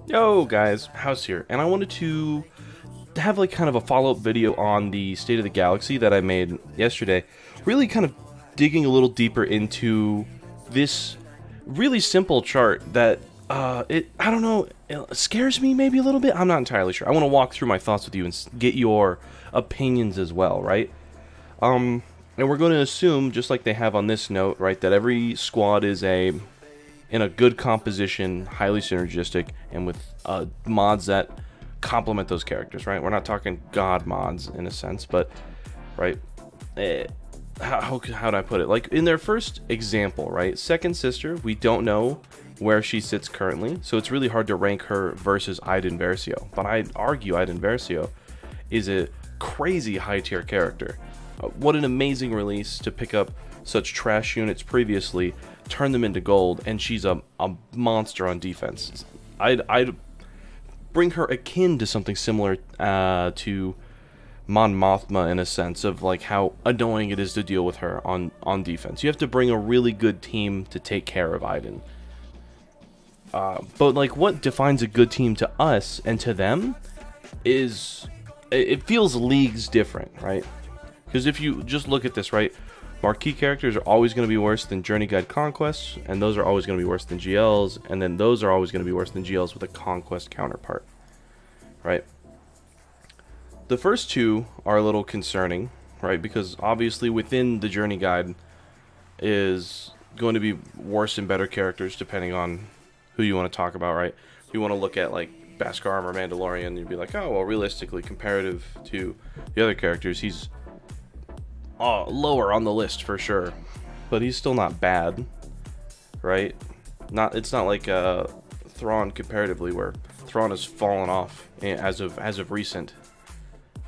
Yo guys, House here, and I wanted to have like kind of a follow-up video on the State of the Galaxy that I made yesterday, really kind of digging a little deeper into this really simple chart that I don't know, it scares me maybe a little bit. I'm not entirely sure. I want to walk through my thoughts with you and get your opinions as well, right? And we're going to assume, just like they have on this note, right, that every squad is in a good composition, highly synergistic, and with mods that complement those characters, right? We're not talking god mods in a sense, but, right, how do I put it? Like, in their first example, right, Second Sister, we don't know where she sits currently, so it's really hard to rank her versus Iden Versio, but I'd argue Iden Versio is a crazy high-tier character. What an amazing release to pick up such trash units previously, turn them into gold, and she's a monster on defense. I'd bring her akin to something similar to Mon Mothma in a sense of like how annoying it is to deal with her on defense. You have to bring a really good team to take care of Iden. But like what defines a good team to us and to them is it feels leagues different, right? Because if you just look at this, right, marquee characters are always going to be worse than Journey Guide Conquests, and those are always going to be worse than GLs, and then those are always going to be worse than GLs with a Conquest counterpart, right? The first two are a little concerning, right, because obviously within the Journey Guide is going to be worse and better characters depending on who you want to talk about, right? If you want to look at, like, Beskar or Mandalorian, you'd be like, oh, well, realistically, comparative to the other characters, he's lower on the list for sure, but he's still not bad, right? It's not like Thrawn comparatively, where Thrawn has fallen off as of recent.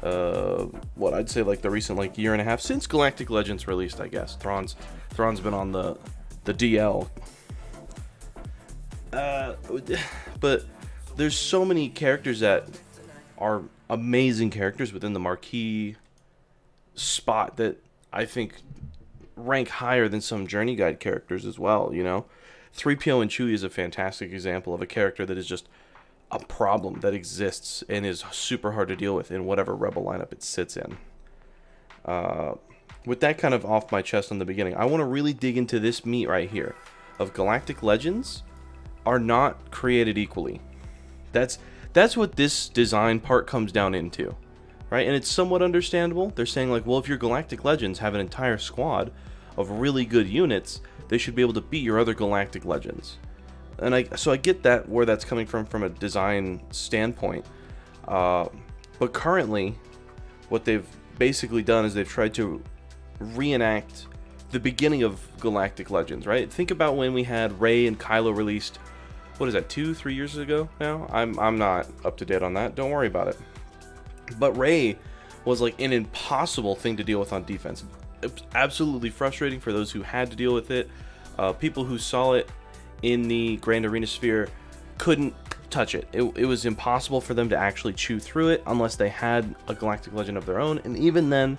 What I'd say like the recent like year and a half since Galactic Legends released, I guess. Thrawn's been on the DL. But there's so many characters that are amazing characters within the marquee spot that I think rank higher than some Journey Guide characters as well, you know? 3PO and Chewie is a fantastic example of a character that is just a problem that exists and is super hard to deal with in whatever Rebel lineup it sits in. With that kind of off my chest in the beginning, I want to really dig into this meat right here of Galactic Legends are not created equally. That's what this design part comes down into. Right, and it's somewhat understandable. They're saying like, well, if your Galactic Legends have an entire squad of really good units, they should be able to beat your other Galactic Legends. And so I get that, where that's coming from a design standpoint. But currently, what they've basically done is they've tried to reenact the beginning of Galactic Legends, right? Think about when we had Rey and Kylo released, what is that, 2-3 years ago now? I'm not up to date on that. Don't worry about it. But Rey was like an impossible thing to deal with on defense. It was absolutely frustrating for those who had to deal with it. People who saw it in the Grand Arena Sphere couldn't touch it. It was impossible for them to actually chew through it unless they had a Galactic Legend of their own. And even then,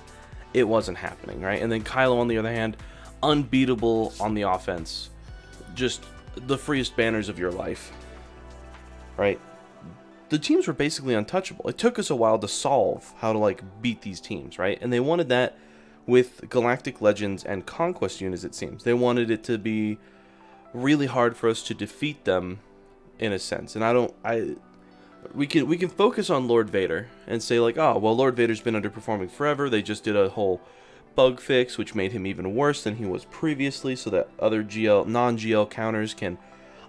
it wasn't happening, right? And then Kylo, on the other hand, unbeatable on the offense. Just the freest banners of your life, right? The teams were basically untouchable. It took us a while to solve how to like beat these teams, right? And they wanted that with Galactic Legends and Conquest units, it seems. They wanted it to be really hard for us to defeat them in a sense. And we can focus on Lord Vader and say like, oh, well, Lord Vader's been underperforming forever. They just did a whole bug fix which made him even worse than he was previously, so that other non-GL counters can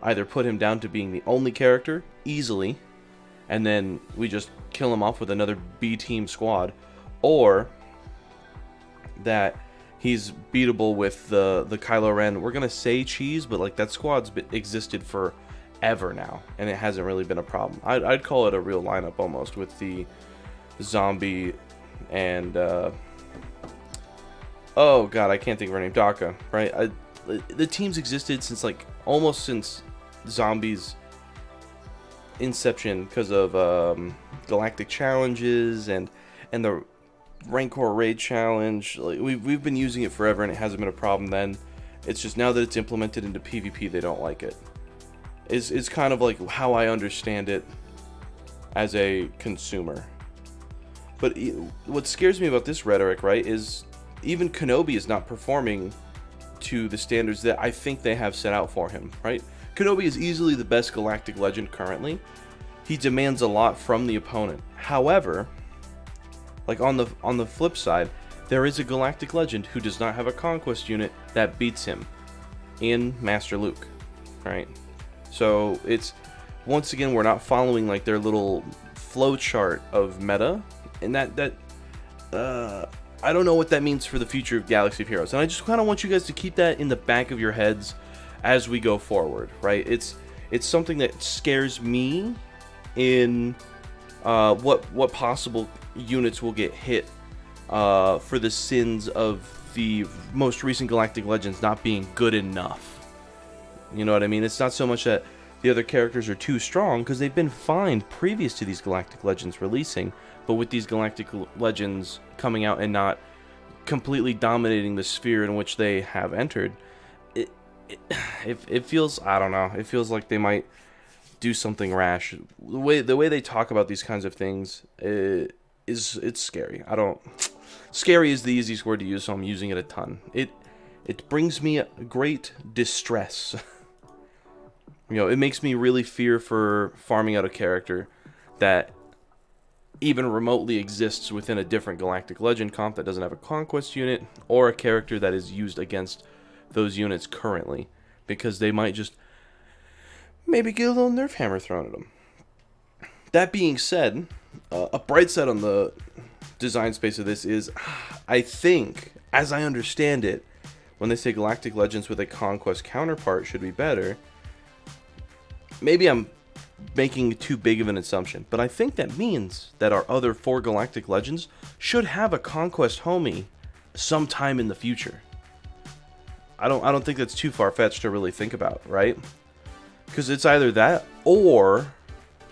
either put him down to being the only character easily, and then we just kill him off with another B-team squad, or that he's beatable with the Kylo Ren. We're gonna say cheese, but like that squad's existed forever now, and it hasn't really been a problem. I'd call it a real lineup almost, with the zombie and oh god, I can't think of her name, Daka, right? The team's existed since like almost since Zombies inception, because of galactic challenges and the Rancor raid challenge. Like, we've been using it forever and it hasn't been a problem then. It's just now that it's implemented into PvP, they don't like it. is kind of like how I understand it as a consumer. But what scares me about this rhetoric, right, is even Kenobi is not performing to the standards that I think they have set out for him, right? Kenobi is easily the best Galactic Legend currently. He demands a lot from the opponent. However, like on the flip side, there is a Galactic Legend who does not have a Conquest unit that beats him in Master Luke, right? So it's, once again, we're not following like their little flow chart of meta, and that I don't know what that means for the future of Galaxy of Heroes, and I just kind of want you guys to keep that in the back of your heads as we go forward, right? It's something that scares me in what possible units will get hit for the sins of the most recent Galactic Legends not being good enough. You know what I mean? It's not so much that the other characters are too strong, because they've been fine previous to these Galactic Legends releasing, but with these Galactic Legends coming out and not completely dominating the sphere in which they have entered, it feels, I don't know, it feels like they might do something rash. The way they talk about these kinds of things it's scary. Scary is the easiest word to use, so I'm using it a ton. It brings me a great distress. You know, it makes me really fear for farming out a character that even remotely exists within a different Galactic Legend comp that doesn't have a Conquest unit, or a character that is used against those units currently, because they might just maybe get a little nerf hammer thrown at them. That being said, a bright side on the design space of this is, I think, as I understand it, when they say Galactic Legends with a Conquest counterpart should be better, maybe I'm making too big of an assumption, but I think that means that our other 4 Galactic Legends should have a Conquest homie sometime in the future. I don't think that's too far-fetched to really think about, right? Because it's either that, or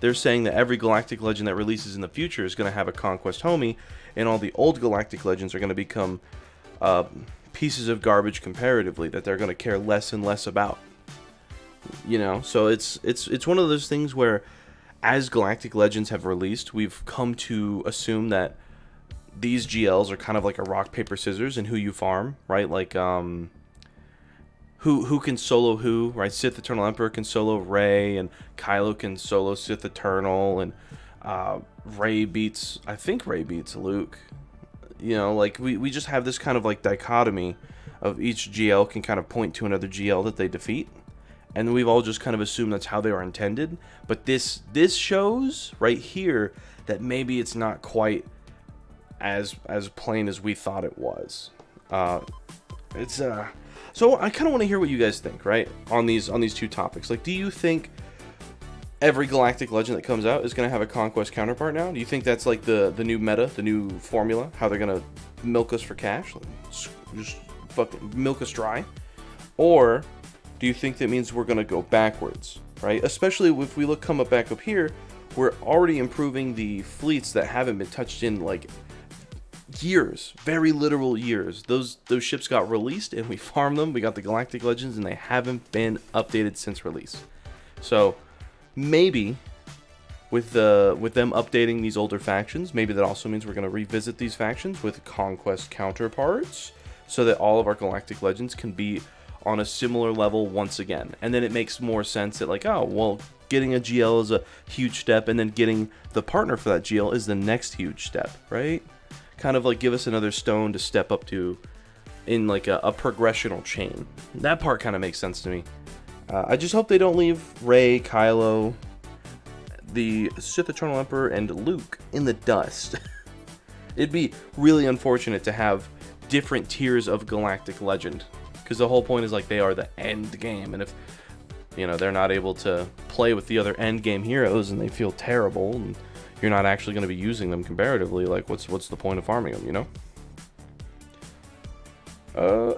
they're saying that every Galactic Legend that releases in the future is going to have a Conquest homie, and all the old Galactic Legends are going to become pieces of garbage comparatively that they're going to care less and less about. You know, so it's one of those things where, as Galactic Legends have released, we've come to assume that these GLs are kind of like a rock, paper, scissors in who you farm, right? Like, who can solo who, right? Sith Eternal Emperor can solo Rey, and Kylo can solo Sith Eternal, and I think Rey beats Luke. You know, like, we just have this kind of like dichotomy of each GL can kind of point to another GL that they defeat. And we've all just kind of assumed that's how they were intended. But this shows right here that maybe it's not quite as plain as we thought it was. So I kind of want to hear what you guys think, right, on these 2 topics. Like, do you think every Galactic Legend that comes out is going to have a Conquest counterpart now? Do you think that's like the new meta, the new formula, how they're going to milk us for cash, just fucking milk us dry? Or do you think that means we're going to go backwards, right? Especially if we look back up here, we're already improving the fleets that haven't been touched in like years, very literal years. Those ships got released and we farmed them. We got the Galactic Legends and they haven't been updated since release. So maybe with them updating these older factions, maybe that also means we're going to revisit these factions with Conquest counterparts so that all of our Galactic Legends can be on a similar level once again. And then it makes more sense that, like, oh, well, getting a GL is a huge step, and then getting the partner for that GL is the next huge step, right? Kind of like give us another stone to step up to in like a progressional chain. That part kind of makes sense to me. I just hope they don't leave Rey, Kylo, the Sith Eternal Emperor, and Luke in the dust. It'd be really unfortunate to have different tiers of Galactic Legend, because the whole point is like they are the end game, and if you know they're not able to play with the other end game heroes and they feel terrible and you're not actually going to be using them comparatively, like what's the point of farming them, you know?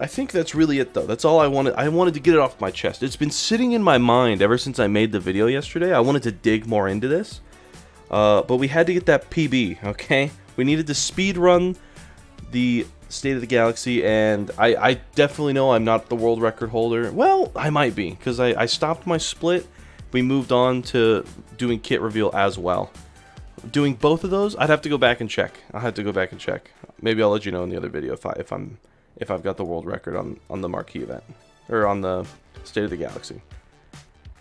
I think that's really it though. That's all I wanted. I wanted to get it off my chest. It's been sitting in my mind ever since I made the video yesterday. I wanted to dig more into this, but we had to get that PB, okay? We needed to speed run the State of the Galaxy, and I definitely know I'm not the world record holder. Well, I might be, because I stopped my split we moved on to doing kit reveal as well. Doing both of those, I'd have to go back and check. I'll have to go back and check. Maybe I'll let you know in the other video if I've got the world record on the marquee event, or on the State of the Galaxy.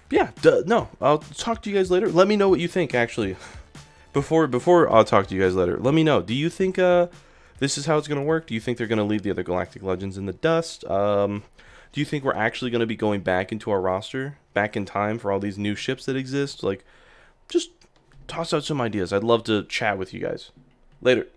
Yeah, no, I'll talk to you guys later. Let me know what you think, actually. Before I'll talk to you guys later, let me know. Do you think this is how it's gonna work? Do you think they're gonna leave the other Galactic Legends in the dust? Do you think we're actually gonna be going back into our roster, back in time for all these new ships that exist? Like, just toss out some ideas. I'd love to chat with you guys. Later.